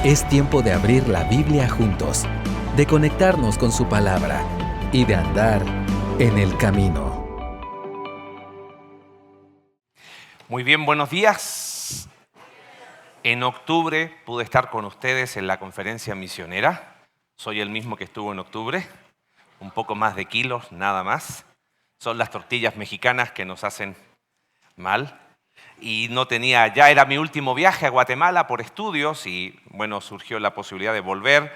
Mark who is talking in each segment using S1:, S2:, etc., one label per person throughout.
S1: Es tiempo de abrir la Biblia juntos, de conectarnos con su palabra y de andar en el camino.
S2: Muy bien, buenos días. En octubre pude estar con ustedes en la conferencia misionera. Soy el mismo que estuvo en octubre, un poco más de kilos, nada más. Son las tortillas mexicanas que nos hacen mal. Y ya era mi último viaje a Guatemala por estudios y bueno, surgió la posibilidad de volver.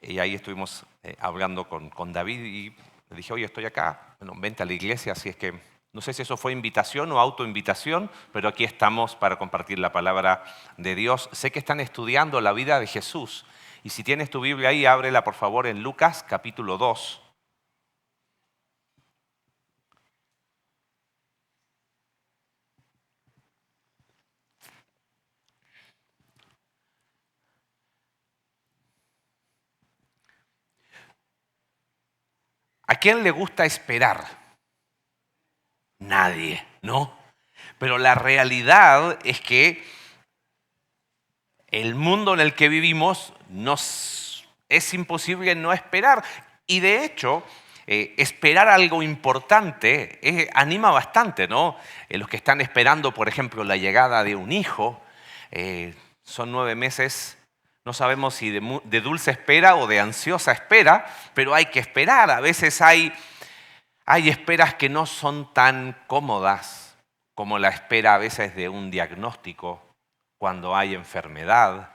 S2: Y ahí estuvimos hablando con David y le dije, oye, estoy acá, bueno, vente a la iglesia, así es que no sé si eso fue invitación o autoinvitación, pero aquí estamos para compartir la palabra de Dios. Sé que están estudiando la vida de Jesús y si tienes tu Biblia ahí, ábrela por favor en Lucas capítulo 2. ¿A quién le gusta esperar? Nadie, ¿no? Pero la realidad es que el mundo en el que vivimos es imposible no esperar. Y de hecho, esperar algo importante anima bastante, ¿no? Los que están esperando, por ejemplo, la llegada de un hijo, son 9 meses, no sabemos si de dulce espera o de ansiosa espera, pero hay que esperar. A veces hay esperas que no son tan cómodas como la espera a veces de un diagnóstico cuando hay enfermedad.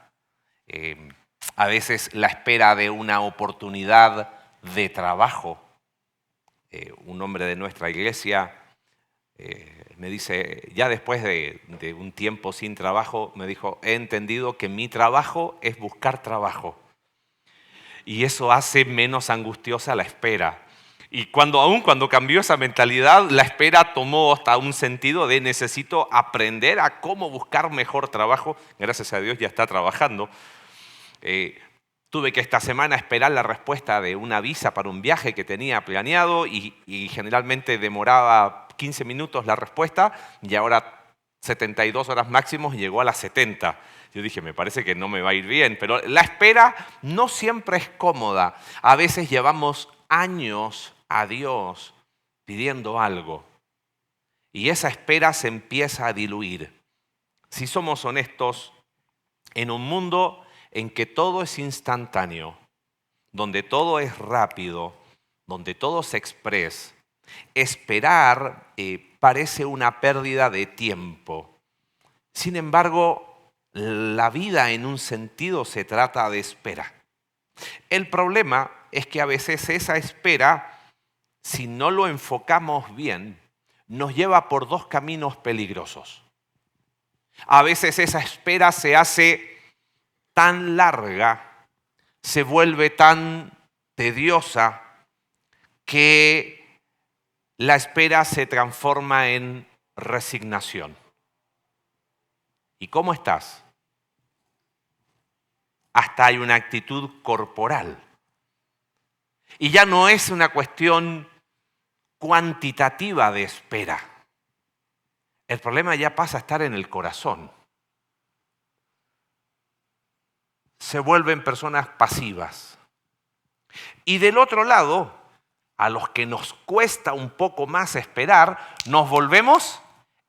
S2: A veces la espera de una oportunidad de trabajo. Un hombre de nuestra iglesia me dice, ya después de un tiempo sin trabajo, me dijo, he entendido que mi trabajo es buscar trabajo. Y eso hace menos angustiosa la espera. Y aún cuando cambió esa mentalidad, la espera tomó hasta un sentido de necesito aprender a cómo buscar mejor trabajo. Gracias a Dios ya está trabajando. Tuve que esta semana esperar la respuesta de una visa para un viaje que tenía planeado y generalmente demoraba 15 minutos la respuesta y ahora 72 horas máximos llegó a las 70. Yo dije, me parece que no me va a ir bien, pero la espera no siempre es cómoda. A veces llevamos años a Dios pidiendo algo y esa espera se empieza a diluir. Si somos honestos, en un mundo en que todo es instantáneo, donde todo es rápido, donde todo se expresa, esperar parece una pérdida de tiempo. Sin embargo, la vida en un sentido se trata de espera. El problema es que a veces esa espera, si no lo enfocamos bien, nos lleva por dos caminos peligrosos. A veces esa espera se hace tan larga, se vuelve tan tediosa que la espera se transforma en resignación. ¿Y cómo estás? Hasta hay una actitud corporal. Y ya no es una cuestión cuantitativa de espera. El problema ya pasa a estar en el corazón. Se vuelven personas pasivas. Y del otro lado, a los que nos cuesta un poco más esperar, nos volvemos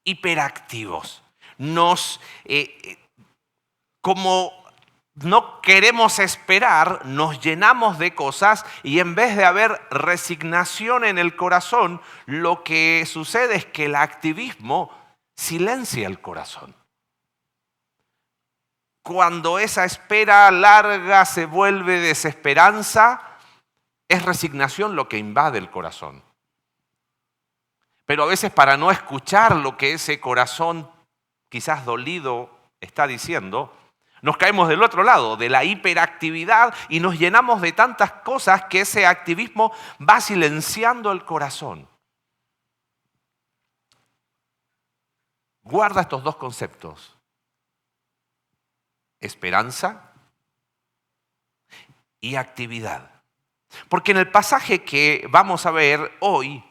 S2: hiperactivos. Como no queremos esperar, nos llenamos de cosas y en vez de haber resignación en el corazón, lo que sucede es que el activismo silencia el corazón. Cuando esa espera larga se vuelve desesperanza, es resignación lo que invade el corazón. Pero a veces para no escuchar lo que ese corazón quizás dolido está diciendo, nos caemos del otro lado, de la hiperactividad y nos llenamos de tantas cosas que ese activismo va silenciando el corazón. Guarda estos dos conceptos. Esperanza y actividad. Porque en el pasaje que vamos a ver hoy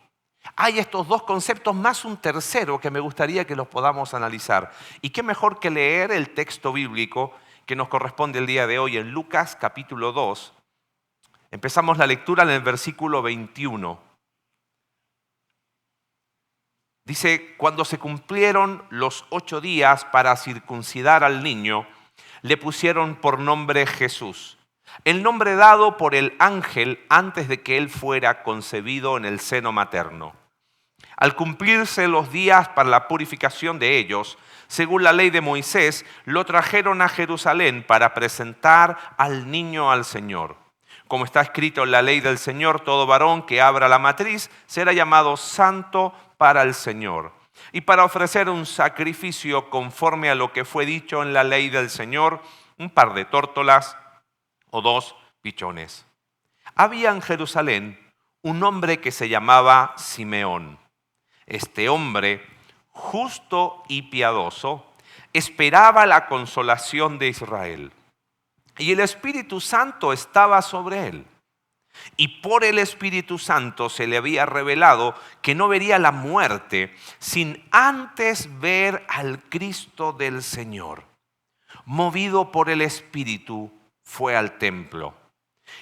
S2: hay estos dos conceptos más un tercero que me gustaría que los podamos analizar. Y qué mejor que leer el texto bíblico que nos corresponde el día de hoy en Lucas capítulo 2. Empezamos la lectura en el versículo 21. Dice, cuando se cumplieron los 8 días para circuncidar al niño, le pusieron por nombre Jesús, el nombre dado por el ángel antes de que él fuera concebido en el seno materno. Al cumplirse los días para la purificación de ellos, según la ley de Moisés, lo trajeron a Jerusalén para presentar al niño al Señor. Como está escrito en la ley del Señor, todo varón que abra la matriz será llamado santo para el Señor. Y para ofrecer un sacrificio conforme a lo que fue dicho en la ley del Señor, un par de tórtolas o 2 pichones. Había en Jerusalén un hombre que se llamaba Simeón. Este hombre, justo y piadoso, esperaba la consolación de Israel. Y el Espíritu Santo estaba sobre él. Y por el Espíritu Santo se le había revelado que no vería la muerte sin antes ver al Cristo del Señor. Movido por el Espíritu, fue al templo.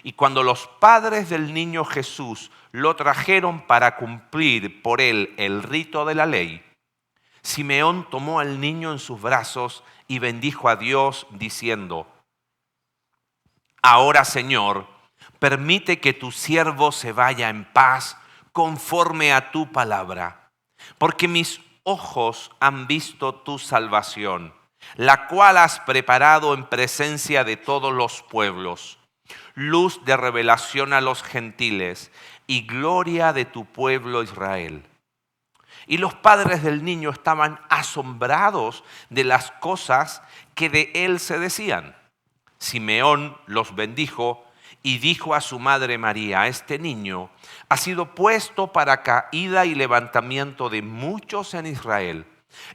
S2: Y cuando los padres del niño Jesús lo trajeron para cumplir por él el rito de la ley, Simeón tomó al niño en sus brazos y bendijo a Dios diciendo: Ahora, Señor, permite que tu siervo se vaya en paz conforme a tu palabra, porque mis ojos han visto tu salvación, la cual has preparado en presencia de todos los pueblos, luz de revelación a los gentiles y gloria de tu pueblo Israel. Y los padres del niño estaban asombrados de las cosas que de él se decían. Simeón los bendijo y dijo a su madre María: este niño ha sido puesto para caída y levantamiento de muchos en Israel,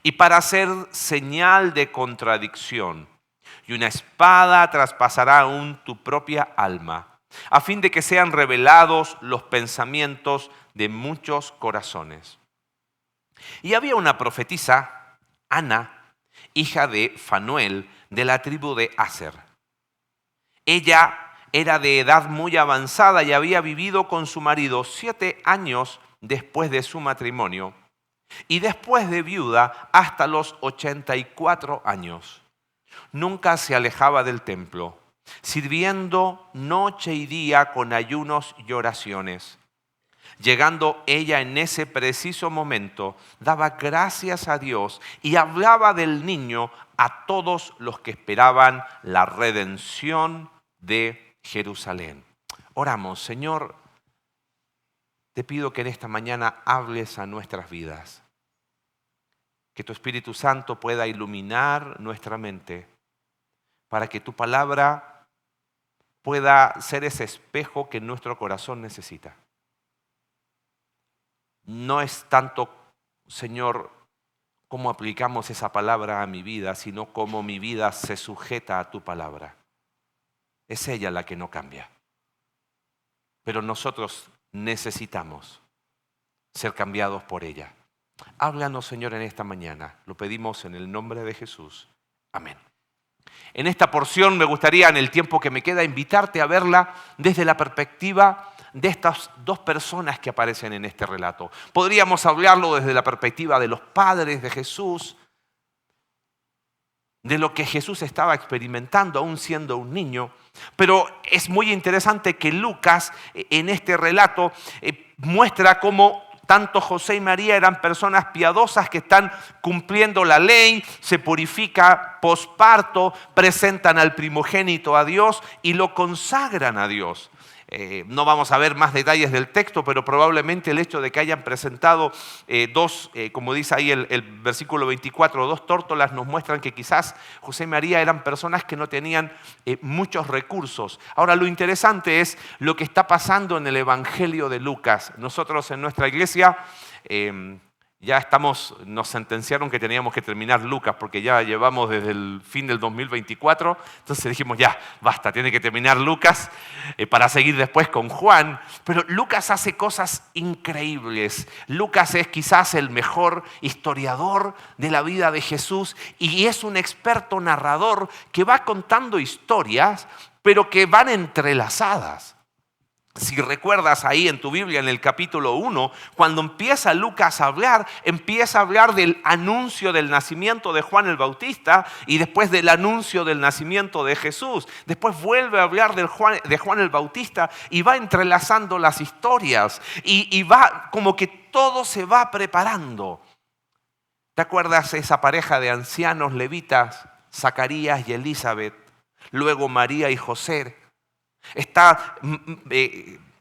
S2: y para hacer señal de contradicción, y una espada traspasará aún tu propia alma, a fin de que sean revelados los pensamientos de muchos corazones. Y había una profetisa, Ana, hija de Fanuel, de la tribu de Aser. Ella era de edad muy avanzada y había vivido con su marido 7 años después de su matrimonio, y después de viuda hasta los 84 años. Nunca se alejaba del templo, sirviendo noche y día con ayunos y oraciones. Llegando ella en ese preciso momento, daba gracias a Dios y hablaba del niño a todos los que esperaban la redención de Jerusalén. Oramos. Señor, te pido que en esta mañana hables a nuestras vidas. Que tu Espíritu Santo pueda iluminar nuestra mente para que tu palabra pueda ser ese espejo que nuestro corazón necesita. No es tanto, Señor, cómo aplicamos esa palabra a mi vida, sino cómo mi vida se sujeta a tu palabra. Es ella la que no cambia. Pero nosotros necesitamos ser cambiados por ella. Háblanos, Señor, en esta mañana. Lo pedimos en el nombre de Jesús. Amén. En esta porción me gustaría, en el tiempo que me queda, invitarte a verla desde la perspectiva de estas 2 personas que aparecen en este relato. Podríamos hablarlo desde la perspectiva de los padres de Jesús, de lo que Jesús estaba experimentando aún siendo un niño. Pero es muy interesante que Lucas en este relato muestra cómo tanto José y María eran personas piadosas que están cumpliendo la ley, se purifica posparto, presentan al primogénito a Dios y lo consagran a Dios. No vamos a ver más detalles del texto, pero probablemente el hecho de que hayan presentado 2, como dice ahí el versículo 24, 2 tórtolas, nos muestran que quizás José y María eran personas que no tenían muchos recursos. Ahora, lo interesante es lo que está pasando en el Evangelio de Lucas. Nosotros en nuestra iglesia Ya nos sentenciaron que teníamos que terminar Lucas porque ya llevamos desde el fin del 2024. Entonces dijimos, ya, basta, tiene que terminar Lucas para seguir después con Juan. Pero Lucas hace cosas increíbles. Lucas es quizás el mejor historiador de la vida de Jesús y es un experto narrador que va contando historias, pero que van entrelazadas. Si recuerdas ahí en tu Biblia, en el capítulo 1, cuando empieza Lucas a hablar, empieza a hablar del anuncio del nacimiento de Juan el Bautista y después del anuncio del nacimiento de Jesús. Después vuelve a hablar de Juan el Bautista y va entrelazando las historias y va como que todo se va preparando. ¿Te acuerdas esa pareja de ancianos levitas, Zacarías y Elizabeth? Luego María y José. Está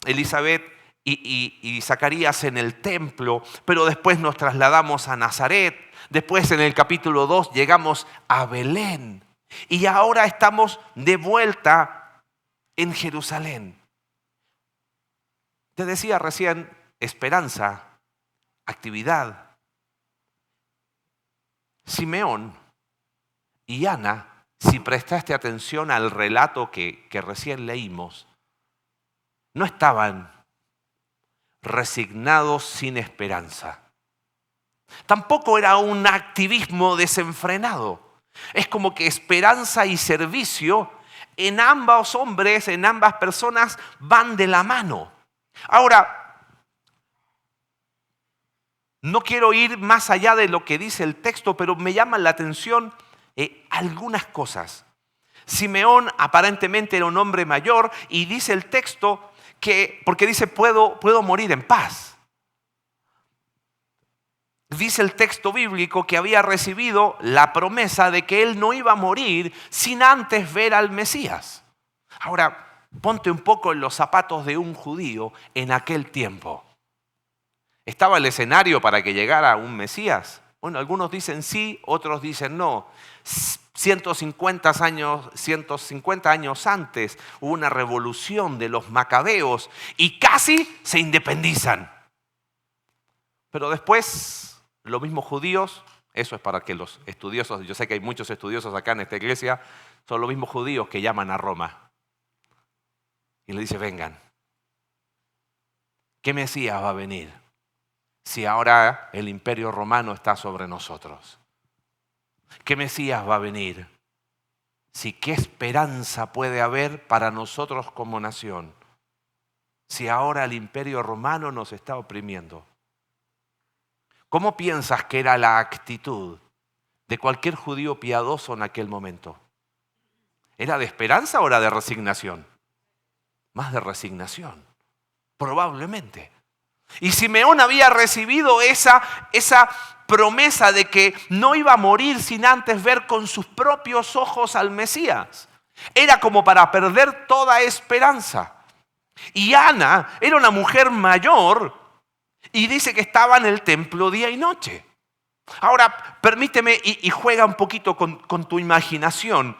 S2: Elizabeth y Zacarías en el templo, pero después nos trasladamos a Nazaret. Después en el capítulo 2 llegamos a Belén. Y ahora estamos de vuelta en Jerusalén. Te decía recién, esperanza, actividad. Simeón y Ana, si prestaste atención al relato que recién leímos, no estaban resignados sin esperanza. Tampoco era un activismo desenfrenado. Es como que esperanza y servicio en ambos hombres, en ambas personas, van de la mano. Ahora, no quiero ir más allá de lo que dice el texto, pero me llaman la atención algunas cosas. Simeón aparentemente era un hombre mayor y dice el texto porque dice puedo morir en paz. Dice el texto bíblico que había recibido la promesa de que él no iba a morir sin antes ver al Mesías. Ahora, ponte un poco en los zapatos de un judío en aquel tiempo. ¿Estaba el escenario para que llegara un Mesías? Bueno, algunos dicen sí, otros dicen no. 150 años antes hubo una revolución de los macabeos y casi se independizan. Pero después, los mismos judíos, eso es para que los estudiosos, yo sé que hay muchos estudiosos acá en esta iglesia, son los mismos judíos que llaman a Roma. Y le dicen, vengan, ¿qué Mesías va a venir si ahora el imperio romano está sobre nosotros? ¿Qué Mesías va a venir? Si qué esperanza puede haber para nosotros como nación, si ahora el imperio romano nos está oprimiendo. ¿Cómo piensas que era la actitud de cualquier judío piadoso en aquel momento? ¿Era de esperanza o era de resignación? Más de resignación, probablemente. Y Simeón había recibido esa promesa de que no iba a morir sin antes ver con sus propios ojos al Mesías. Era como para perder toda esperanza. Y Ana era una mujer mayor y dice que estaba en el templo día y noche. Ahora, permíteme y juega un poquito con tu imaginación.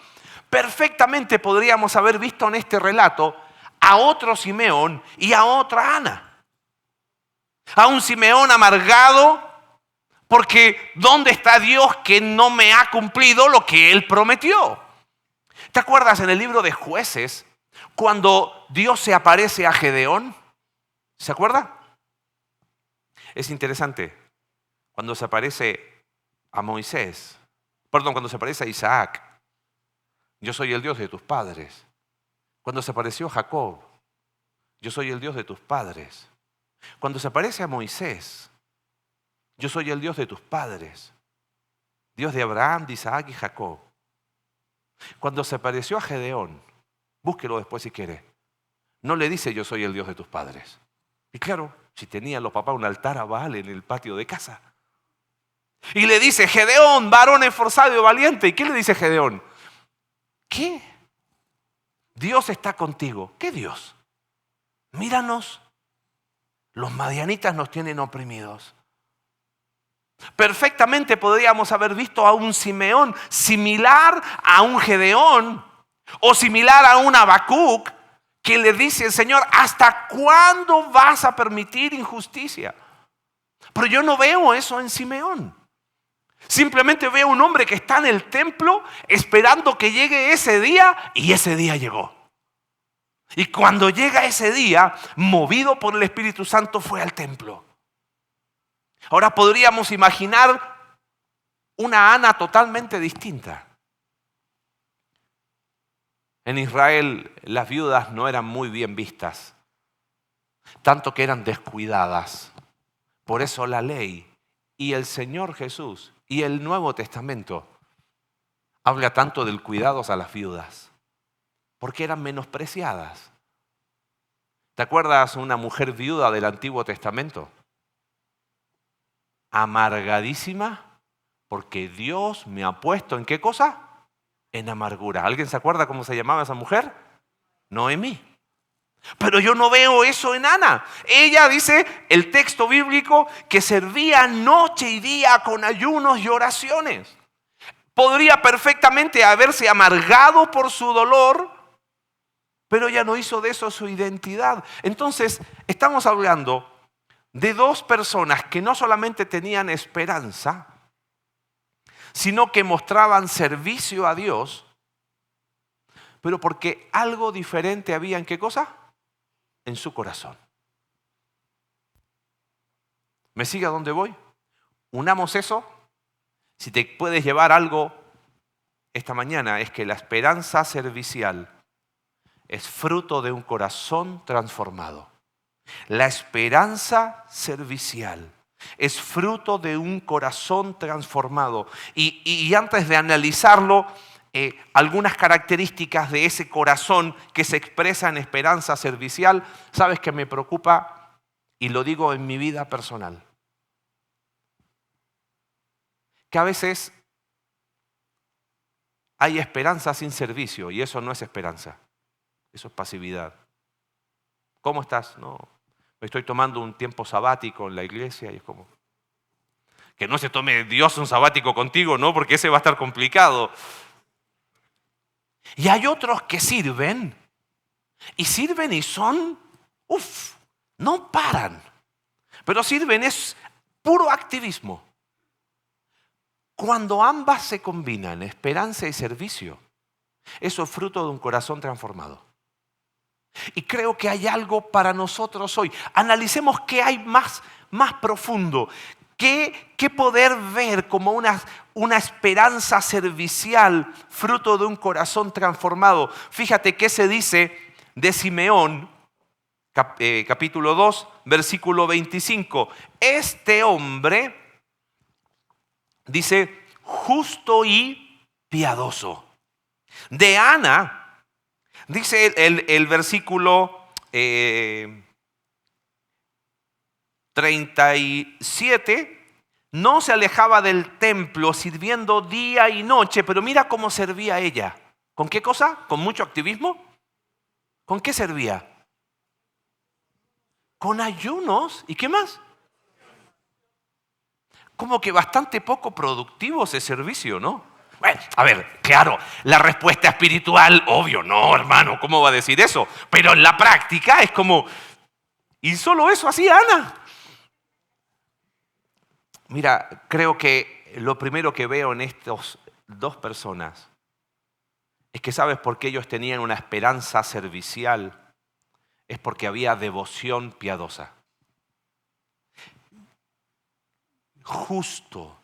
S2: Perfectamente podríamos haber visto en este relato a otro Simeón y a otra Ana. A un Simeón amargado porque ¿dónde está Dios que no me ha cumplido lo que Él prometió? ¿Te acuerdas en el libro de Jueces cuando Dios se aparece a Gedeón? ¿Se acuerda? Es interesante. Cuando se aparece a Moisés, cuando se aparece a Isaac, yo soy el Dios de tus padres. Cuando se apareció a Jacob, yo soy el Dios de tus padres. Cuando se aparece a Moisés, yo soy el Dios de tus padres, Dios de Abraham, de Isaac y Jacob. Cuando se apareció a Gedeón, búsquelo después si quiere, no le dice yo soy el Dios de tus padres. Y claro, si tenían los papás un altar a Baal en el patio de casa. Y le dice, Gedeón, varón esforzado y valiente. ¿Y qué le dice Gedeón? ¿Qué? Dios está contigo. ¿Qué Dios? Míranos. Los madianitas nos tienen oprimidos. Perfectamente podríamos haber visto a un Simeón similar a un Gedeón o similar a un Habacuc que le dice al Señor, ¿hasta cuándo vas a permitir injusticia? Pero yo no veo eso en Simeón. Simplemente veo un hombre que está en el templo esperando que llegue ese día, y ese día llegó. Y cuando llega ese día, movido por el Espíritu Santo, fue al templo. Ahora podríamos imaginar una Ana totalmente distinta. En Israel las viudas no eran muy bien vistas, tanto que eran descuidadas. Por eso la ley y el Señor Jesús y el Nuevo Testamento habla tanto del cuidado a las viudas, porque eran menospreciadas. ¿Te acuerdas una mujer viuda del Antiguo Testamento? Amargadísima, porque Dios me ha puesto ¿en qué cosa? En amargura. ¿Alguien se acuerda cómo se llamaba esa mujer? Noemí. Pero yo no veo eso en Ana. Ella dice, el texto bíblico, que servía noche y día con ayunos y oraciones. Podría perfectamente haberse amargado por su dolor, pero ella no hizo de eso su identidad. Entonces, estamos hablando de dos personas que no solamente tenían esperanza, sino que mostraban servicio a Dios, pero porque algo diferente había ¿en qué cosa? En su corazón. ¿Me sigue a dónde voy? Unamos eso. Si te puedes llevar algo esta mañana, es que la esperanza servicial es fruto de un corazón transformado. La esperanza servicial es fruto de un corazón transformado. Y antes de analizarlo, algunas características de ese corazón que se expresa en esperanza servicial, ¿sabes qué me preocupa? Y lo digo en mi vida personal. Que a veces hay esperanza sin servicio, y eso no es esperanza, eso es pasividad. ¿Cómo estás? No, me estoy tomando un tiempo sabático en la iglesia, y es como que no se tome Dios un sabático contigo, ¿no? Porque ese va a estar complicado. Y hay otros que sirven y son, no paran. Pero sirven es puro activismo. Cuando ambas se combinan, esperanza y servicio, eso es fruto de un corazón transformado. Y creo que hay algo para nosotros hoy. Analicemos qué hay más profundo. ¿Qué poder ver como una esperanza servicial fruto de un corazón transformado? Fíjate qué se dice de Simeón, capítulo 2, versículo 25. Este hombre, dice, justo y piadoso. De Ana, dice el versículo 37, no se alejaba del templo sirviendo día y noche, pero mira cómo servía ella. ¿Con qué cosa? ¿Con mucho activismo? ¿Con qué servía? Con ayunos. ¿Y qué más? Como que bastante poco productivo ese servicio, ¿no? Bueno, a ver, claro, la respuesta espiritual, obvio, no, hermano, ¿cómo va a decir eso? Pero en la práctica es como, ¿y solo eso hacía Ana? Mira, creo que lo primero que veo en estas dos personas es que ¿sabes por qué ellos tenían una esperanza servicial? Es porque había devoción piadosa. Justo.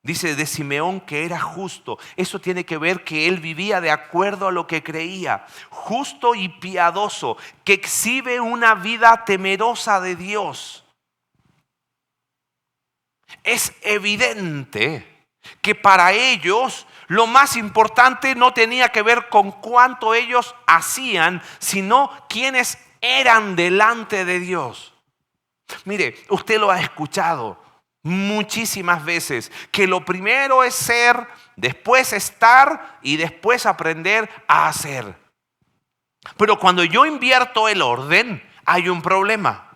S2: Dice de Simeón que era justo. Eso tiene que ver que él vivía de acuerdo a lo que creía. Justo y piadoso, que exhibe una vida temerosa de Dios. Es evidente que para ellos lo más importante no tenía que ver con cuánto ellos hacían, sino quiénes eran delante de Dios. Mire, usted lo ha escuchado muchísimas veces, que lo primero es ser, después estar y después aprender a hacer. Pero cuando yo invierto el orden, hay un problema.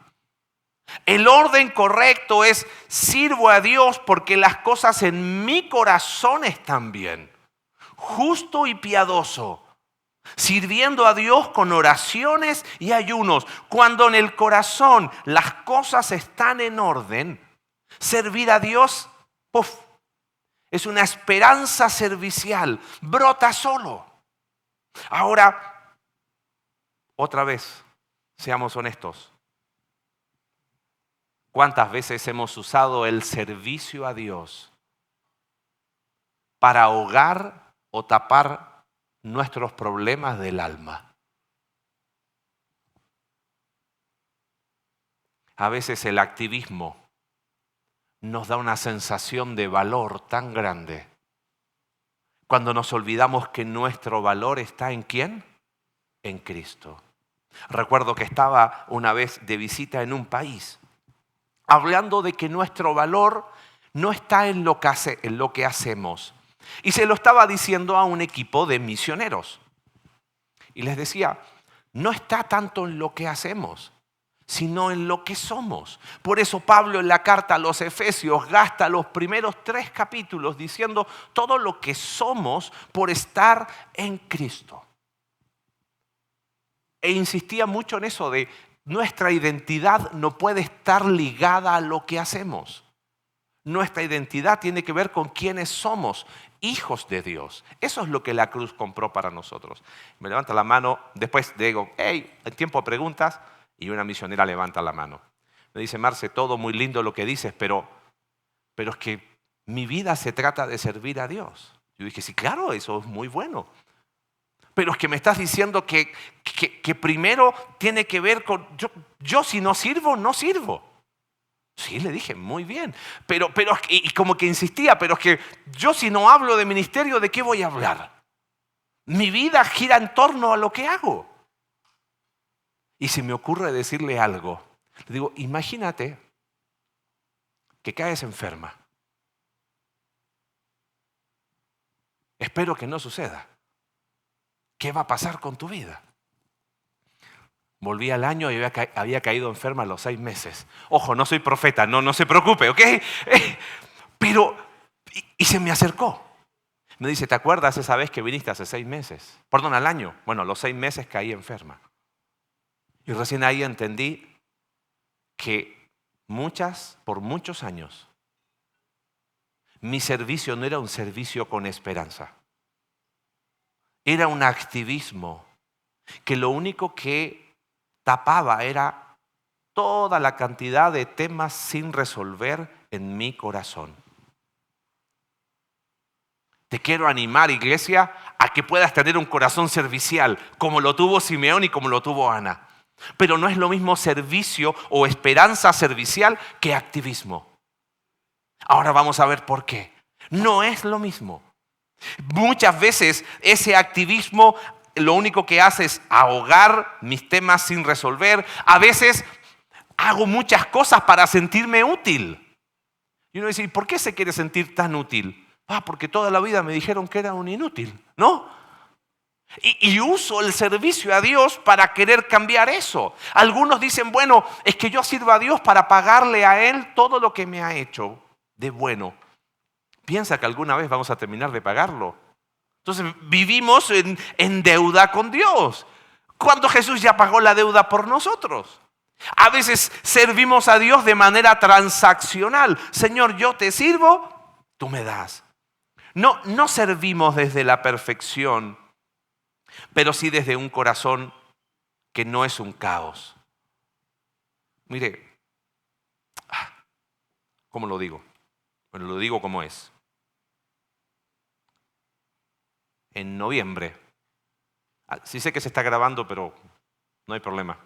S2: El orden correcto es sirvo a Dios porque las cosas en mi corazón están bien. Justo y piadoso. Sirviendo a Dios con oraciones y ayunos. Cuando en el corazón las cosas están en orden, Servir a Dios, ¡puf!, es una esperanza servicial, brota solo. Ahora, otra vez, seamos honestos. ¿Cuántas veces hemos usado el servicio a Dios para ahogar o tapar nuestros problemas del alma? A veces el activismo nos da una sensación de valor tan grande cuando nos olvidamos que nuestro valor está ¿en quién? En Cristo. Recuerdo que estaba una vez de visita en un país hablando de que nuestro valor no está en lo que hacemos. Y se lo estaba diciendo a un equipo de misioneros. Y les decía, no está tanto en lo que hacemos, sino en lo que somos. Por eso Pablo en la carta a los Efesios gasta los primeros 3 capítulos diciendo todo lo que somos por estar en Cristo. E insistía mucho en eso de nuestra identidad no puede estar ligada a lo que hacemos. Nuestra identidad tiene que ver con quiénes somos, hijos de Dios. Eso es lo que la cruz compró para nosotros. Me levanta la mano, después digo, hey, en tiempo de preguntas, y una misionera levanta la mano. Me dice, Marce, todo muy lindo lo que dices, pero es que mi vida se trata de servir a Dios. Yo dije, sí, claro, eso es muy bueno. Pero es que me estás diciendo que primero tiene que ver con, yo si no sirvo, no sirvo. Sí, le dije, muy bien. Pero y como que insistía, pero es que yo si no hablo de ministerio, ¿de qué voy a hablar? Mi vida gira en torno a lo que hago. Y se me ocurre decirle algo. Le digo, imagínate que caes enferma. Espero que no suceda. ¿Qué va a pasar con tu vida? Volví al año y había caído enferma a los 6 meses. Ojo, no soy profeta, no se preocupe, ¿ok? Pero, y se me acercó. Me dice, ¿te acuerdas esa vez que viniste hace 6 meses? Perdón, al año. Bueno, a los 6 meses caí enferma. Y recién ahí entendí que por muchos años, mi servicio no era un servicio con esperanza. Era un activismo que lo único que tapaba era toda la cantidad de temas sin resolver en mi corazón. Te quiero animar, iglesia, a que puedas tener un corazón servicial, como lo tuvo Simeón y como lo tuvo Ana. Pero no es lo mismo servicio o esperanza servicial que activismo. Ahora vamos a ver por qué. No es lo mismo. Muchas veces ese activismo lo único que hace es ahogar mis temas sin resolver. A veces hago muchas cosas para sentirme útil. Y uno dice, ¿y por qué se quiere sentir tan útil? Porque toda la vida me dijeron que era un inútil, ¿no? Y uso el servicio a Dios para querer cambiar eso. Algunos dicen, bueno, es que yo sirvo a Dios para pagarle a Él todo lo que me ha hecho de bueno. ¿Piensa que alguna vez vamos a terminar de pagarlo? Entonces vivimos en deuda con Dios, cuando Jesús ya pagó la deuda por nosotros. A veces servimos a Dios de manera transaccional. Señor, yo te sirvo, tú me das. No servimos desde la perfección, pero sí desde un corazón que no es un caos. Mire, ¿cómo lo digo? Bueno, lo digo como es. En noviembre, sí sé que se está grabando, pero no hay problema.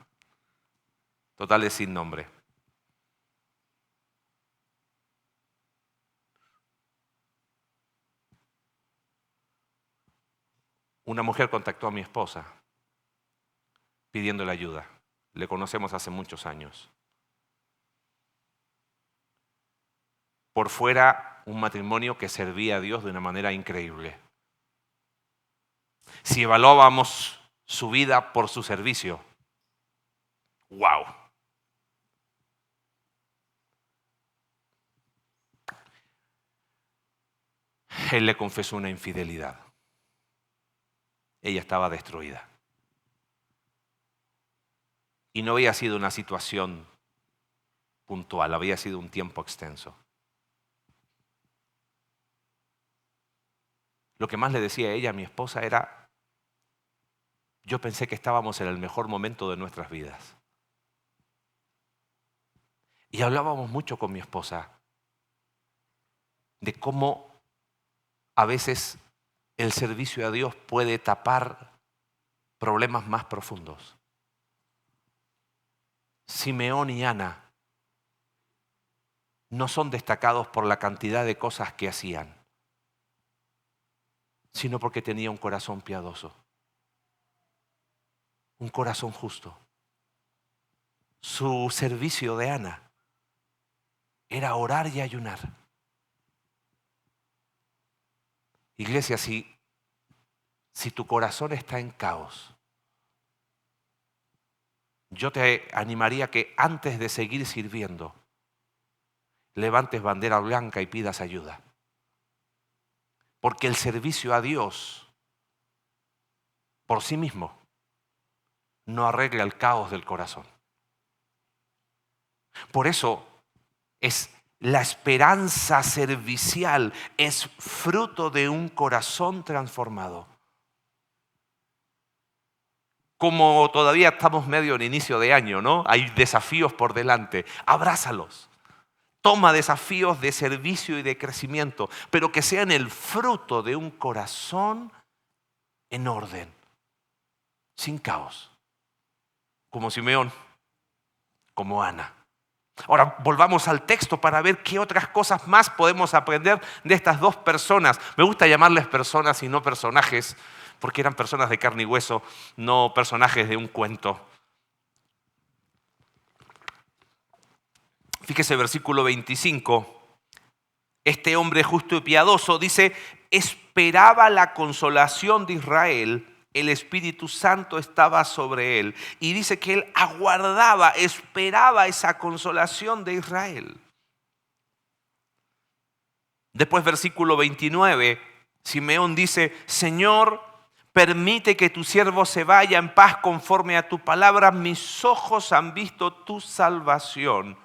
S2: Total es sin nombre. Una mujer contactó a mi esposa pidiéndole ayuda. Le conocemos hace muchos años. Por fuera, un matrimonio que servía a Dios de una manera increíble. Si evaluábamos su vida por su servicio, ¡wow! Él le confesó una infidelidad. Ella estaba destruida. Y no había sido una situación puntual, había sido un tiempo extenso. Lo que más le decía a ella, a mi esposa, era: yo pensé que estábamos en el mejor momento de nuestras vidas. Y hablábamos mucho con mi esposa de cómo a veces el servicio a Dios puede tapar problemas más profundos. Simeón y Ana no son destacados por la cantidad de cosas que hacían, sino porque tenía un corazón piadoso, un corazón justo. Su servicio de Ana era orar y ayunar. Iglesia, si tu corazón está en caos, yo te animaría que antes de seguir sirviendo, levantes bandera blanca y pidas ayuda. Porque el servicio a Dios por sí mismo no arregla el caos del corazón. Por eso es la esperanza servicial, es fruto de un corazón transformado. Como todavía estamos medio en inicio de año, ¿no? Hay desafíos por delante. Abrázalos. Toma desafíos de servicio y de crecimiento, pero que sean el fruto de un corazón en orden, sin caos. Como Simeón, como Ana. Ahora volvamos al texto para ver qué otras cosas más podemos aprender de estas dos personas. Me gusta llamarles personas y no personajes, porque eran personas de carne y hueso, no personajes de un cuento. Fíjese versículo 25. Este hombre justo y piadoso, dice, esperaba la consolación de Israel. El Espíritu Santo estaba sobre él. Y dice que él aguardaba, esperaba esa consolación de Israel. Después, versículo 29, Simeón dice, Señor, permite que tu siervo se vaya en paz conforme a tu palabra. Mis ojos han visto tu salvación,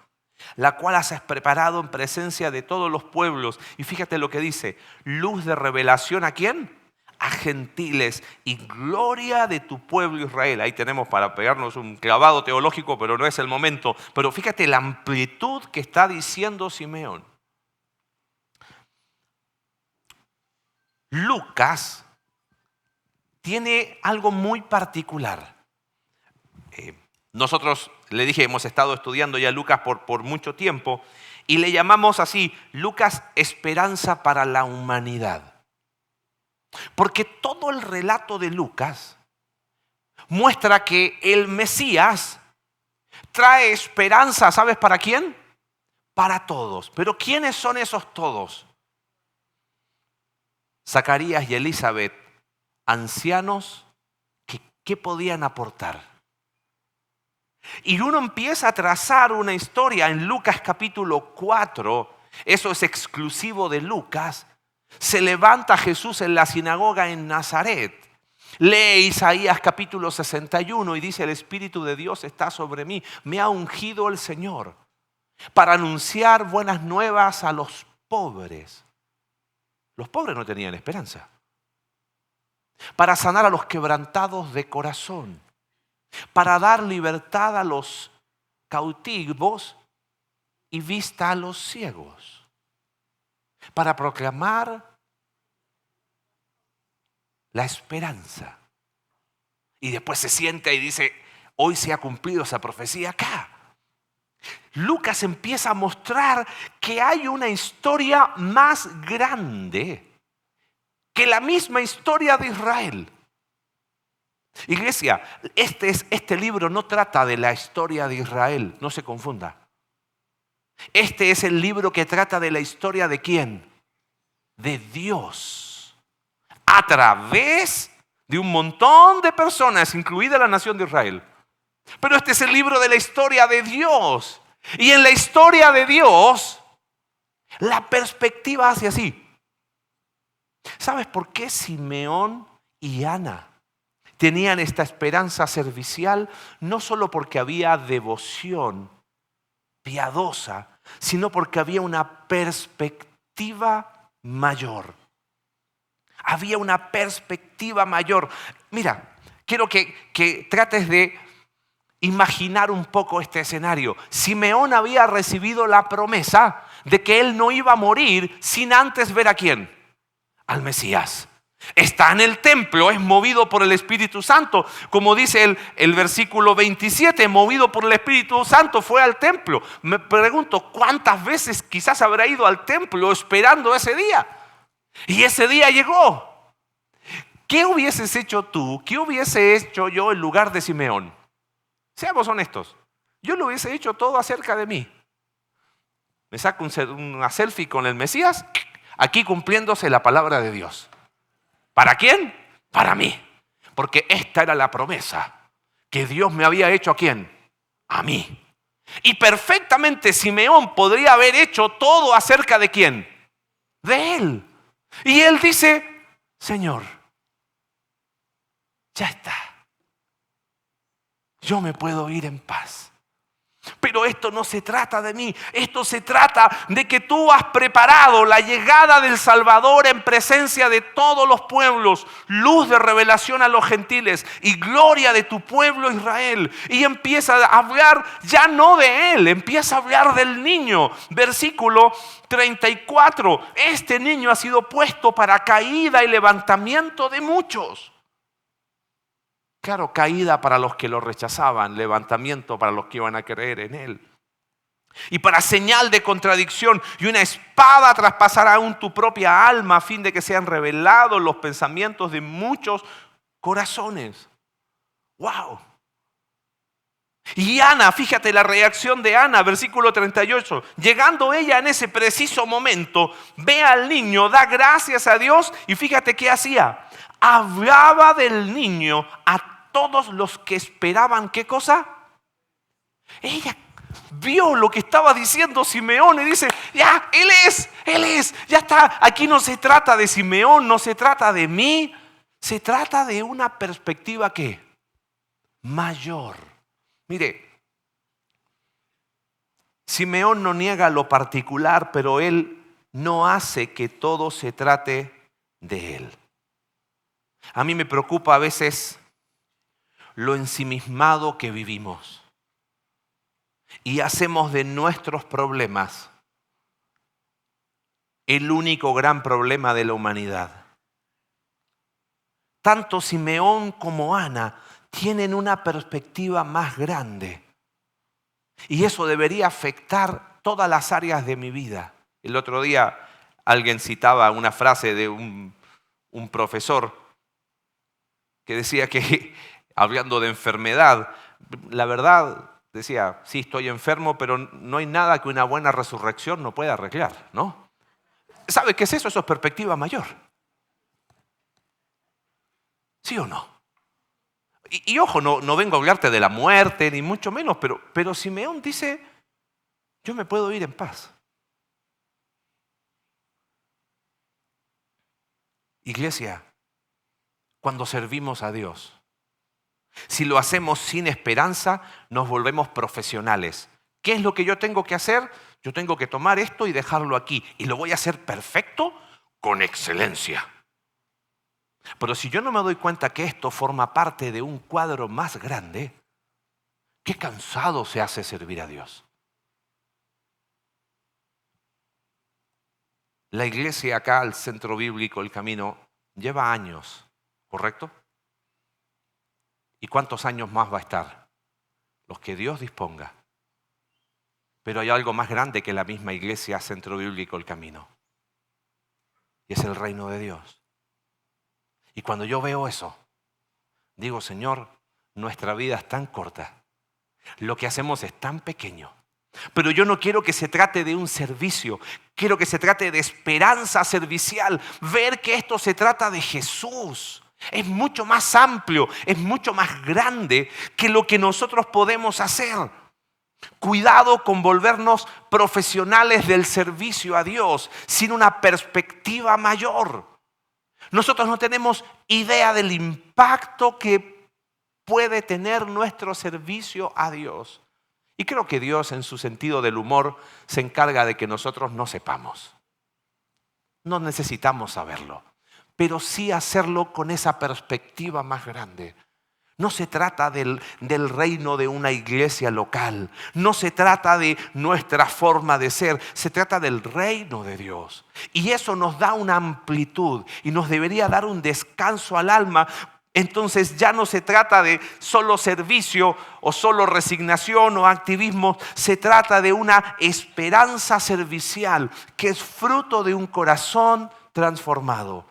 S2: la cual has preparado en presencia de todos los pueblos. Y fíjate lo que dice, luz de revelación, ¿a quién? A gentiles, y gloria de tu pueblo Israel. Ahí tenemos para pegarnos un clavado teológico, pero no es el momento. Pero fíjate la amplitud que está diciendo Simeón. Lucas tiene algo muy particular. Nosotros, le dije, hemos estado estudiando ya Lucas por mucho tiempo y le llamamos así, Lucas, esperanza para la humanidad. Porque todo el relato de Lucas muestra que el Mesías trae esperanza, ¿sabes para quién? Para todos. Pero ¿quiénes son esos todos? Zacarías y Elizabeth, ancianos, ¿qué podían aportar? Y uno empieza a trazar una historia en Lucas capítulo 4, eso es exclusivo de Lucas. Se levanta Jesús en la sinagoga en Nazaret. Lee Isaías capítulo 61 y dice, el Espíritu de Dios está sobre mí. Me ha ungido el Señor para anunciar buenas nuevas a los pobres. Los pobres no tenían esperanza. Para sanar a los quebrantados de corazón. Para dar libertad a los cautivos y vista a los ciegos. Para proclamar la esperanza. Y después se sienta y dice, hoy se ha cumplido esa profecía acá. Lucas empieza a mostrar que hay una historia más grande que la misma historia de Israel. Iglesia, este libro no trata de la historia de Israel, no se confunda. Este es el libro que trata de la historia de ¿quién? De Dios. A través de un montón de personas, incluida la nación de Israel. Pero este es el libro de la historia de Dios. Y en la historia de Dios, la perspectiva hace así. ¿Sabes por qué Simeón y Ana tenían esta esperanza servicial? No solo porque había devoción piadosa, sino porque había una perspectiva mayor. Había una perspectiva mayor. Mira, quiero que trates de imaginar un poco este escenario. Simeón había recibido la promesa de que él no iba a morir sin antes ver a quién, al Mesías. Está en el templo, es movido por el Espíritu Santo. Como dice el versículo 27, movido por el Espíritu Santo fue al templo. Me pregunto, ¿cuántas veces quizás habrá ido al templo esperando ese día? Y ese día llegó. ¿Qué hubieses hecho tú? ¿Qué hubiese hecho yo en lugar de Simeón? Seamos honestos. Yo lo hubiese hecho todo acerca de mí. Me saco una selfie con el Mesías, aquí cumpliéndose la palabra de Dios. ¿Para quién? Para mí. Porque esta era la promesa que Dios me había hecho ¿a quién? A mí. Y perfectamente Simeón podría haber hecho todo acerca de quién? De él. Y él dice, Señor, ya está. Yo me puedo ir en paz. Pero esto no se trata de mí, esto se trata de que tú has preparado la llegada del Salvador en presencia de todos los pueblos, luz de revelación a los gentiles y gloria de tu pueblo Israel. Y empieza a hablar ya no de él, empieza a hablar del niño. Versículo 34, este niño ha sido puesto para caída y levantamiento de muchos. Claro, caída para los que lo rechazaban, levantamiento para los que iban a creer en él. Y para señal de contradicción, y una espada traspasará aún tu propia alma a fin de que sean revelados los pensamientos de muchos corazones. ¡Wow! Y Ana, fíjate la reacción de Ana, versículo 38. Llegando ella en ese preciso momento, ve al niño, da gracias a Dios y fíjate qué hacía. Hablaba del niño a todos los que esperaban, ¿qué cosa? Ella vio lo que estaba diciendo Simeón y dice, ya, él es, ya está. Aquí no se trata de Simeón, no se trata de mí, se trata de una perspectiva ¿qué? Mayor. Mire, Simeón no niega lo particular, pero él no hace que todo se trate de él. A mí me preocupa a veces lo ensimismado que vivimos y hacemos de nuestros problemas el único gran problema de la humanidad. Tanto Simeón como Ana tienen una perspectiva más grande y eso debería afectar todas las áreas de mi vida. El otro día alguien citaba una frase de un profesor que decía que, hablando de enfermedad, la verdad, decía, sí, estoy enfermo, pero no hay nada que una buena resurrección no pueda arreglar, ¿no? ¿Sabe qué es eso? Eso es perspectiva mayor. ¿Sí o no? Y ojo, no vengo a hablarte de la muerte, ni mucho menos, pero Simeón dice, yo me puedo ir en paz. Iglesia, cuando servimos a Dios, si lo hacemos sin esperanza, nos volvemos profesionales. ¿Qué es lo que yo tengo que hacer? Yo tengo que tomar esto y dejarlo aquí. Y lo voy a hacer perfecto, con excelencia. Pero si yo no me doy cuenta que esto forma parte de un cuadro más grande, qué cansado se hace servir a Dios. La iglesia acá, al Centro Bíblico, El Camino, lleva años, ¿correcto? ¿Y cuántos años más va a estar? Los que Dios disponga. Pero hay algo más grande que la misma iglesia, Centro Bíblico, El Camino. Y es el reino de Dios. Y cuando yo veo eso, digo, Señor, nuestra vida es tan corta. Lo que hacemos es tan pequeño. Pero yo no quiero que se trate de un servicio. Quiero que se trate de esperanza servicial. Ver que esto se trata de Jesús. Es mucho más amplio, es mucho más grande que lo que nosotros podemos hacer. Cuidado con volvernos profesionales del servicio a Dios sin una perspectiva mayor. Nosotros no tenemos idea del impacto que puede tener nuestro servicio a Dios. Y creo que Dios, en su sentido del humor, se encarga de que nosotros no sepamos. No necesitamos saberlo, pero sí hacerlo con esa perspectiva más grande. No se trata del reino de una iglesia local. No se trata de nuestra forma de ser. Se trata del reino de Dios. Y eso nos da una amplitud y nos debería dar un descanso al alma. Entonces ya no se trata de solo servicio o solo resignación o activismo. Se trata de una esperanza servicial que es fruto de un corazón transformado.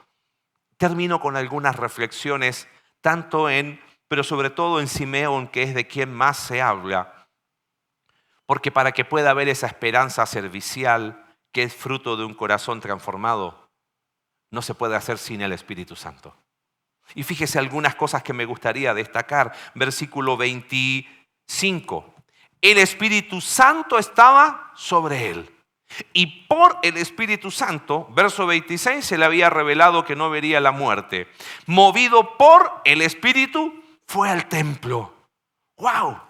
S2: Termino con algunas reflexiones, pero sobre todo en Simeón, que es de quien más se habla. Porque para que pueda haber esa esperanza servicial, que es fruto de un corazón transformado, no se puede hacer sin el Espíritu Santo. Y fíjese algunas cosas que me gustaría destacar. Versículo 25. El Espíritu Santo estaba sobre él. Y por el Espíritu Santo, verso 26, se le había revelado que no vería la muerte. Movido por el Espíritu, fue al templo. ¡Wow!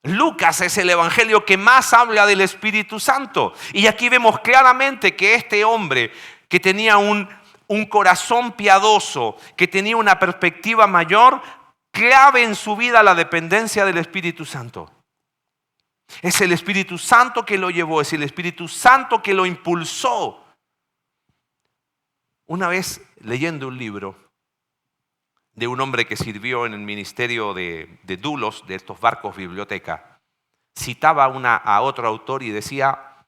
S2: Lucas es el evangelio que más habla del Espíritu Santo. Y aquí vemos claramente que este hombre que tenía un corazón piadoso, que tenía una perspectiva mayor, clave en su vida la dependencia del Espíritu Santo. Es el Espíritu Santo que lo llevó, es el Espíritu Santo que lo impulsó. Una vez leyendo un libro de un hombre que sirvió en el ministerio de dulos, de estos barcos biblioteca, citaba a otro autor y decía,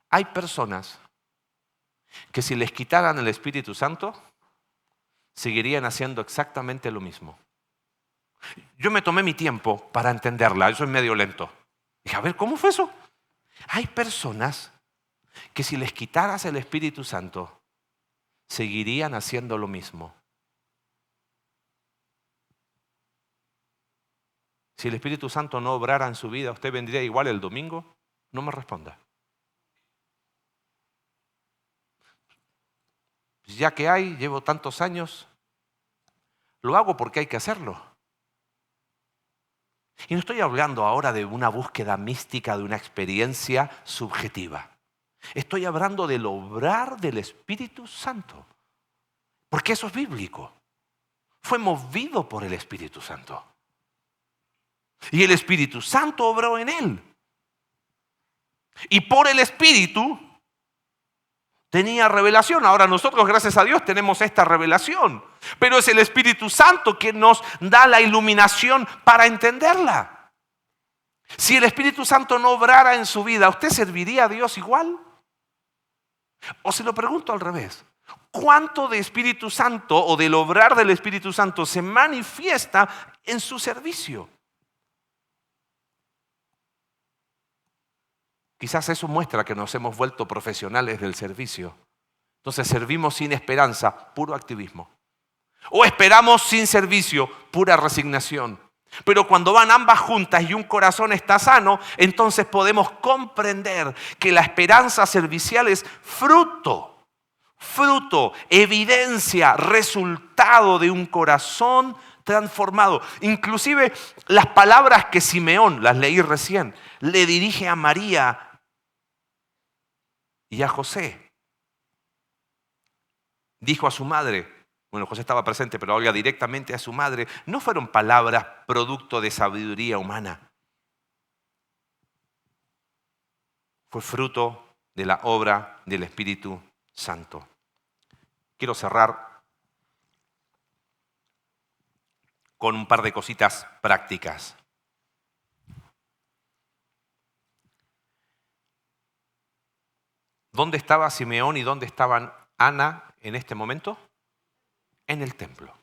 S2: hay personas que si les quitaran el Espíritu Santo, seguirían haciendo exactamente lo mismo. Yo me tomé mi tiempo para entenderla, yo soy medio lento. Dije, a ver, ¿cómo fue eso? Hay personas que si les quitaras el Espíritu Santo, seguirían haciendo lo mismo. Si el Espíritu Santo no obrara en su vida, ¿usted vendría igual el domingo? No me responda. Ya que llevo tantos años, lo hago porque hay que hacerlo. Y no estoy hablando ahora de una búsqueda mística, de una experiencia subjetiva. Estoy hablando del obrar del Espíritu Santo. Porque eso es bíblico. Fue movido por el Espíritu Santo. Y el Espíritu Santo obró en él. Y por el Espíritu tenía revelación. Ahora nosotros, gracias a Dios, tenemos esta revelación. Pero es el Espíritu Santo que nos da la iluminación para entenderla. Si el Espíritu Santo no obrara en su vida, ¿usted serviría a Dios igual? O se lo pregunto al revés. ¿Cuánto de Espíritu Santo o del obrar del Espíritu Santo se manifiesta en su servicio? Quizás eso muestra que nos hemos vuelto profesionales del servicio. Entonces servimos sin esperanza, puro activismo. O esperamos sin servicio, pura resignación. Pero cuando van ambas juntas y un corazón está sano, entonces podemos comprender que la esperanza servicial es fruto, evidencia, resultado de un corazón transformado. Inclusive las palabras que Simeón, las leí recién, le dirige a María y a José. Dijo a su madre, bueno, José estaba presente, pero habla directamente a su madre. No fueron palabras producto de sabiduría humana. Fue fruto de la obra del Espíritu Santo. Quiero cerrar con un par de cositas prácticas. ¿Dónde estaba Simeón y dónde estaban Ana en este momento? En el templo.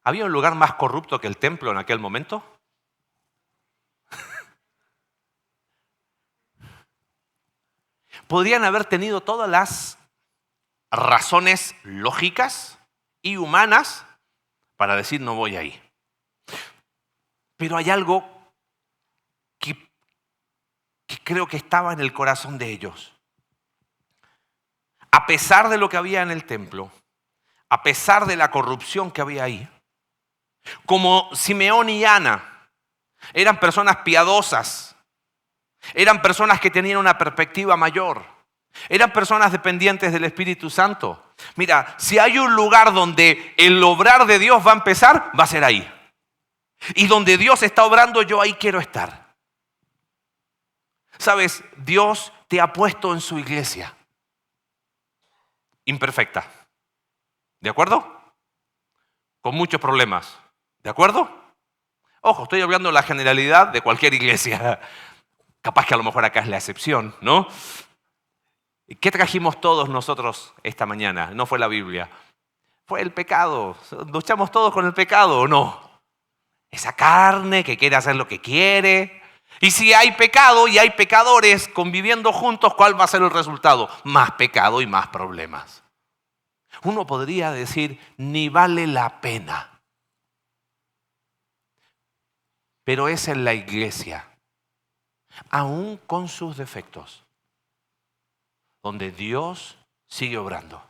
S2: ¿Había un lugar más corrupto que el templo en aquel momento? Podrían haber tenido todas las razones lógicas y humanas para decir no voy ahí. Pero hay algo que creo que estaba en el corazón de ellos. A pesar de lo que había en el templo, a pesar de la corrupción que había ahí, como Simeón y Ana, Eran personas piadosas. Eran personas que tenían una perspectiva mayor. Eran personas dependientes del Espíritu Santo. Mira, si hay un lugar donde el obrar de Dios va a empezar, va a ser ahí. Y donde Dios está obrando, yo ahí quiero estar. ¿Sabes? Dios te ha puesto en su iglesia. Imperfecta. ¿De acuerdo? Con muchos problemas. ¿De acuerdo? Ojo, estoy hablando de la generalidad de cualquier iglesia. Capaz que a lo mejor acá es la excepción, ¿no? ¿Qué trajimos todos nosotros esta mañana? No fue la Biblia. Fue el pecado. ¿Luchamos todos con el pecado o no? Esa carne que quiere hacer lo que quiere. Y si hay pecado y hay pecadores conviviendo juntos, ¿cuál va a ser el resultado? Más pecado y más problemas. Uno podría decir, ni vale la pena. Pero es en la iglesia, aún con sus defectos, donde Dios sigue obrando.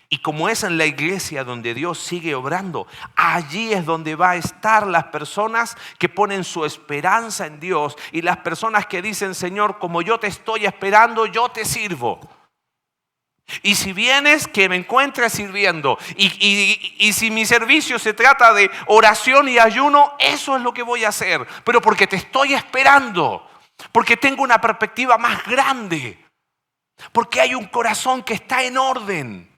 S2: Y como es en la iglesia donde Dios sigue obrando, allí es donde va a estar las personas que ponen su esperanza en Dios y las personas que dicen, Señor, como yo te estoy esperando, yo te sirvo. Y si vienes, que me encuentres sirviendo. Y si mi servicio se trata de oración y ayuno, eso es lo que voy a hacer. Pero porque te estoy esperando, porque tengo una perspectiva más grande, porque hay un corazón que está en orden.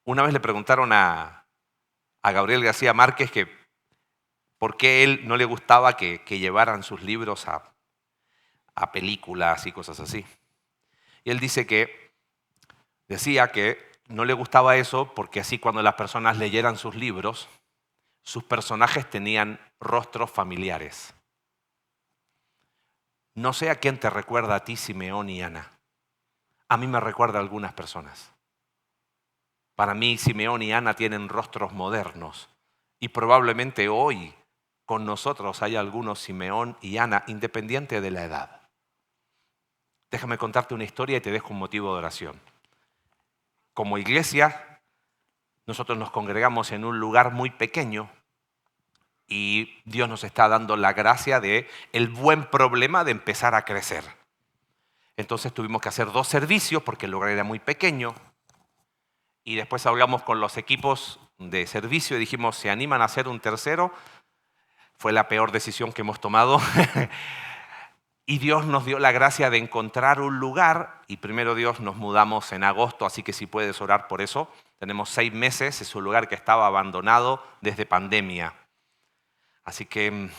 S2: Una vez le preguntaron a Gabriel García Márquez que por qué él no le gustaba que llevaran sus libros a películas y cosas así. Y él decía que no le gustaba eso porque así cuando las personas leyeran sus libros, sus personajes tenían rostros familiares. No sé a quién te recuerda a ti Simeón y Ana. A mí me recuerda a algunas personas. Para mí, Simeón y Ana tienen rostros modernos y probablemente hoy con nosotros hay algunos Simeón y Ana, independiente de la edad. Déjame contarte una historia y te dejo un motivo de oración. Como iglesia, nosotros nos congregamos en un lugar muy pequeño y Dios nos está dando la gracia de el buen problema de empezar a crecer. Entonces tuvimos que hacer 2 servicios porque el lugar era muy pequeño. Y después hablamos con los equipos de servicio y dijimos, ¿se animan a hacer un tercero? Fue la peor decisión que hemos tomado. Y Dios nos dio la gracia de encontrar un lugar. Y primero Dios nos mudamos en agosto, así que si puedes orar por eso. Tenemos 6 meses, es un lugar que estaba abandonado desde pandemia. Así que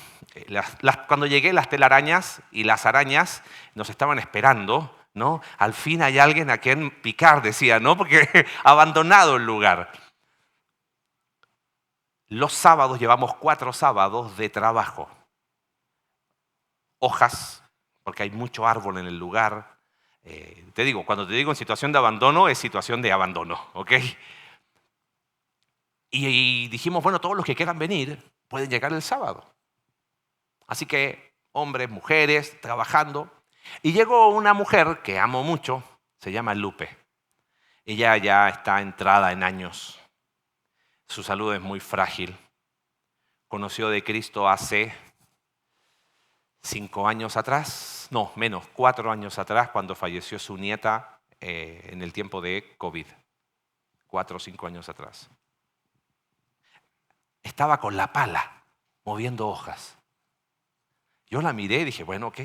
S2: cuando llegué, las telarañas y las arañas nos estaban esperando, ¿no? Al fin hay alguien a quien picar, decía, ¿no? Porque abandonado el lugar. Los sábados, llevamos 4 sábados de trabajo. Hojas, porque hay mucho árbol en el lugar. Te digo, cuando te digo en situación de abandono, es situación de abandono, ¿ok? Y dijimos, bueno, todos los que quieran venir pueden llegar el sábado. Así que hombres, mujeres, trabajando. Y llegó una mujer que amo mucho, se llama Lupe. Ella ya está entrada en años. Su salud es muy frágil. Conoció de Cristo hace 5 años atrás, no, menos, 4 años atrás, cuando falleció su nieta en el tiempo de COVID. 4 o 5 años atrás. Estaba con la pala, moviendo hojas. Yo la miré y dije, bueno, ok.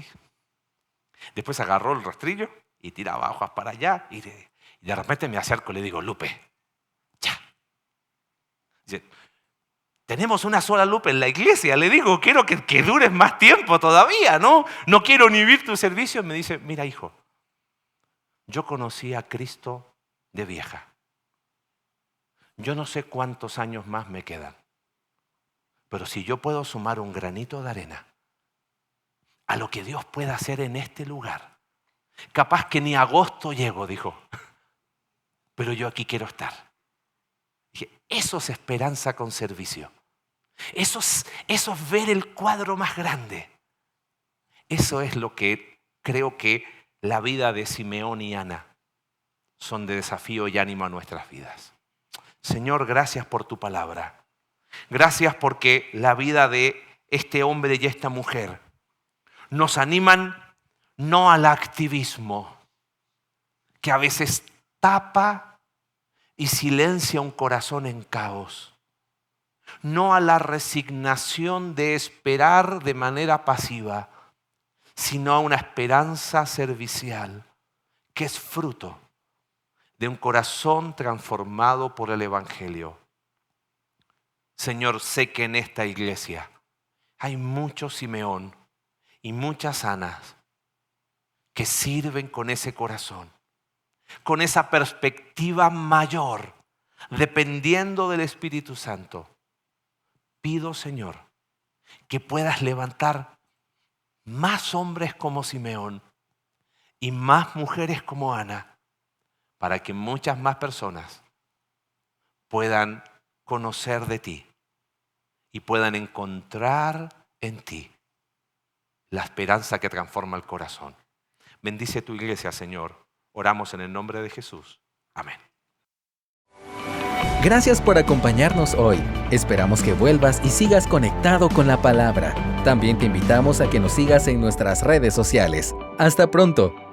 S2: Después agarró el rastrillo y tiraba hojas para allá. Y de repente me acerco y le digo, Lupe, ya. Dice, tenemos una sola Lupe en la iglesia. Le digo, quiero que dures más tiempo todavía, ¿no? No quiero ni vivir tu servicio. Me dice, mira, hijo, yo conocí a Cristo de vieja. Yo no sé cuántos años más me quedan. Pero si yo puedo sumar un granito de arena a lo que Dios pueda hacer en este lugar, capaz que ni agosto llego, dijo, pero yo aquí quiero estar. Dije, eso es esperanza con servicio. Eso es ver el cuadro más grande. Eso es lo que creo que la vida de Simeón y Ana son de desafío y ánimo a nuestras vidas. Señor, gracias por tu palabra. Gracias porque la vida de este hombre y esta mujer nos animan no al activismo, que a veces tapa y silencia un corazón en caos. No a la resignación de esperar de manera pasiva, sino a una esperanza servicial que es fruto de un corazón transformado por el Evangelio. Señor, sé que en esta iglesia hay mucho Simeón y muchas Anas que sirven con ese corazón, con esa perspectiva mayor, dependiendo del Espíritu Santo. Pido, Señor, que puedas levantar más hombres como Simeón y más mujeres como Ana, para que muchas más personas puedan conocer de ti y puedan encontrar en ti la esperanza que transforma el corazón. Bendice tu iglesia, Señor. Oramos en el nombre de Jesús. Amén.
S1: Gracias por acompañarnos hoy. Esperamos que vuelvas y sigas conectado con la palabra. También te invitamos a que nos sigas en nuestras redes sociales. Hasta pronto.